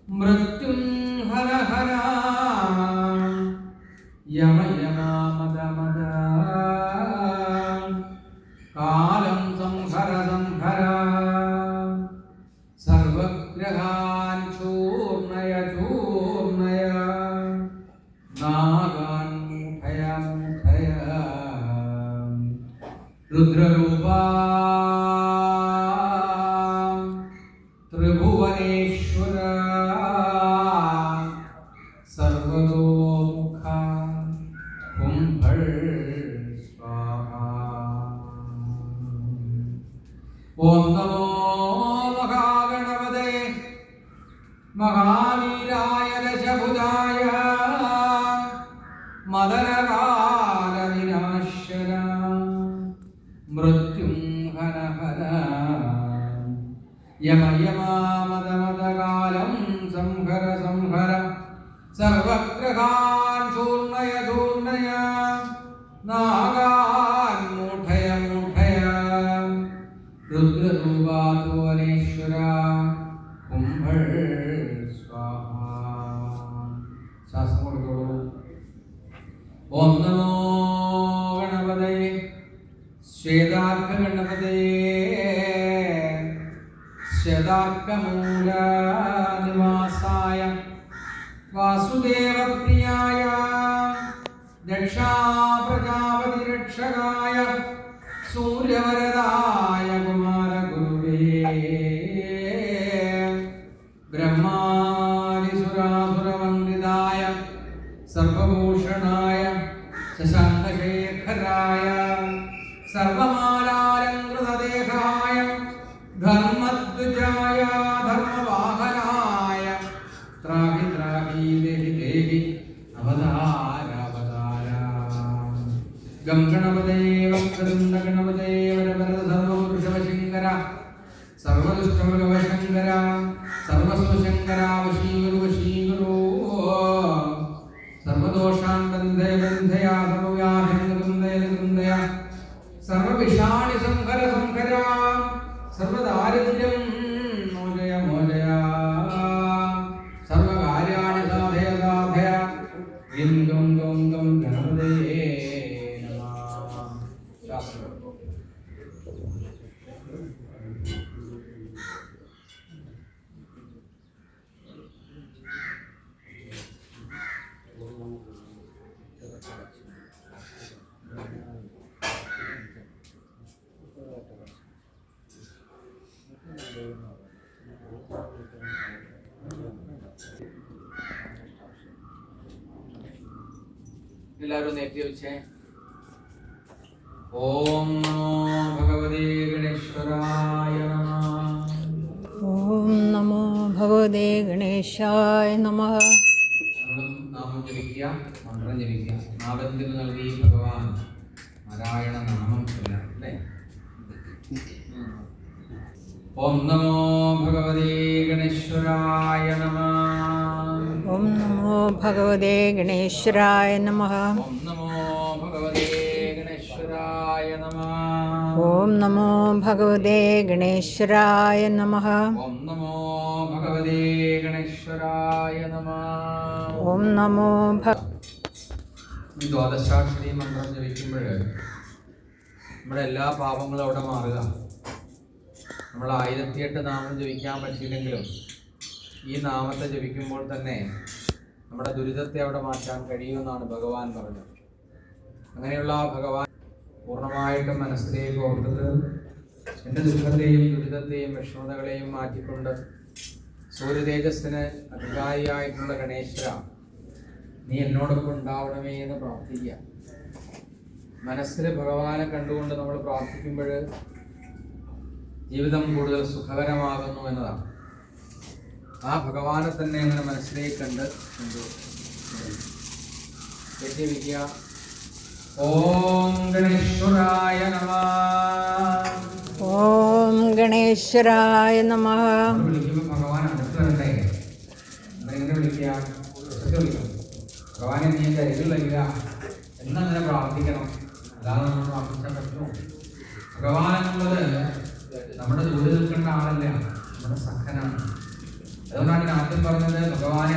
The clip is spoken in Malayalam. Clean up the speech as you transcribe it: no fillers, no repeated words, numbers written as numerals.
മൃത്യും ഹര ഹര യമ യമ മദ മദ കാലം സംഹര സംഹര സർവഗ്രഹാൻ ചൂർണയ ചൂർണയ നാഗാൻ മുഠയ മുഠയ രുദ്രരൂപാ ത്രിഭുവനേശ്വര സർവതോമുഖ കുംഭൾ സ്വാഹ. ഓം നമോ മഹാഗണപതേ മഹാവീരായ ദശഭുജായ മദനകാല വിനാശന മൃത്യും ഹര ഹര യമ യമ മദ മദ കാലം സംഹര സംഹര സർവഗ്രഹാൻ ചൂർണയ ചൂർണയ നാഗാൻ മൂഢയ മൂഢയ രുദ്രരൂപാത്വനേശ്വര കുംഭൾ സ്വാഹ. ശ്വാസം കൊടുത്തോളൂ. ഓം നമോ ഗണപതേ ശ്വേതാർക്ക ഗണപതേ ശ്വേതാർക്കമൂല നിവാസായ വാസുദേവപ്രിയായ ദക്ഷാപ്രജാപതി രക്ഷകായ സൂര്യവരദായ കുമാരഗുരുവേ ബ്രഹ്മാദിസുരാസുരവന്ദിതായ സർവഭൂഷണായ ശശാങ്കശേഖരായ സർവമാലാലങ്കൃതദേഹായ ധർമ്മദ്വിജായ ധർമ്മവാഹനായ ത്രാഹി ത്രാഹി ദേഹി ദേഹി അവതാര അവതാര ഗംഗണപതേ വക്രതുണ്ട ഗണപതേ വരവരദ സർവപുരുഷവശങ്കര സർവദുഷ്ടമൃഗവശങ്കര സർവസ്വശങ്കര വശീഗുരു വശീഗുരു സർവദോഷാൻ ബന്ധയ ബന്ധയ സർവവ്യാധിന്ദയ നിന്ദയ സർവവിഷാണി സംഹര സംഹര സർവദാരിദ്ര്യം മോചയ മോചയ സർവകാര്യാണി സാധയ സാധയ ഗം ഗം ഗം ഗം ഗണപതയേ നമഃ. ശാസ്ത്രം എല്ലാവരും നേരത്തെ വെച്ചേ. ഓം നമോ ഭഗവതേ ഗണേശ്വരായ നമഃ. ഓം നമോ ഭഗവതേ ഗണേശായ നമഃ. നമ്മളും നാമം ജപിക്കുക, മന്ത്രം ജപിക്കുക. നാമത്തിന് നൽകി ഭഗവാൻ നാരായണ നാമം ചൊല്ലാം അല്ലേ. ഓം നമോ ഭഗവതേ ഗണേശ്വരായ നമഃ. ഓം നമോ ഭഗവതേ ഗണേശ്വരായ നമഃ. ഓം നമോ ഭഗവതേ ഗണേശ്വരായ നമഃ. ഓം നമോ ഭഗവതേ ഗണേശ്വരായ നമഃ. ഓം നമോ ഭഗവതേ ഗണേശ്വരായ നമഃ. ഓം നമോ ഈ ദ്വാദശാക്ഷരി മന്ത്രം ജപിക്കുമ്പോൾ നമ്മുടെ എല്ലാ പാപങ്ങളും അവിടെ മാറുക. നമ്മൾ 1008 നാമം ജപിക്കാൻ പറ്റിയില്ലെങ്കിലും ഈ നാമത്തെ ജപിക്കുമ്പോൾ തന്നെ നമ്മുടെ ദുരിതത്തെ അവിടെ മാറ്റാൻ കഴിയുമെന്നാണ് ഭഗവാൻ പറഞ്ഞത്. അങ്ങനെയുള്ള ആ ഭഗവാൻ പൂർണ്ണമായിട്ടും മനസ്സിലേക്ക് ഓർത്തത് എൻ്റെ ദുഃഖത്തെയും ദുരിതത്തെയും വിഷമതകളെയും മാറ്റിക്കൊണ്ട് സൂര്യതേജസ്സിന് അധികാരിയായിട്ടുള്ള ഗണേശ്വര നീ എന്നോടൊപ്പം ഉണ്ടാവണമേ എന്ന് പ്രാർത്ഥിക്കുക. മനസ്സിൽ ഭഗവാനെ കണ്ടുകൊണ്ട് നമ്മൾ പ്രാർത്ഥിക്കുമ്പോൾ ജീവിതം കൂടുതൽ സുഖകരമാകുന്നു എന്നതാണ്. ആ ഭഗവാനെ തന്നെ അങ്ങനെ മനസ്സിലേക്ക് കണ്ട് ജപിക്കുക. ഓം ഗണേശ്വരായ നമഃ. ഓം ഗണേശ്വരായ നമഃ. വിളിക്കുമ്പോൾ ഭഗവാൻ അടുത്ത് വരണ്ടേ? അതെങ്ങനെ വിളിക്കുക? വിളിക്കണം. ഭഗവാനെ നീ എൻ്റെ അരികിൽ വരിക എന്നങ്ങനെ പ്രാർത്ഥിക്കണം. അല്ലാതെ നമ്മൾ പ്രാർത്ഥിച്ചാൽ പറ്റുമോ? ഭഗവാൻ എന്നുള്ളത് നമ്മുടെ ദൂരെ നിൽക്കേണ്ട ആളല്ല, നമ്മുടെ സഖനാണ്. അതുകൊണ്ടാണ് ആദ്യം പറഞ്ഞത് ഭഗവാനെ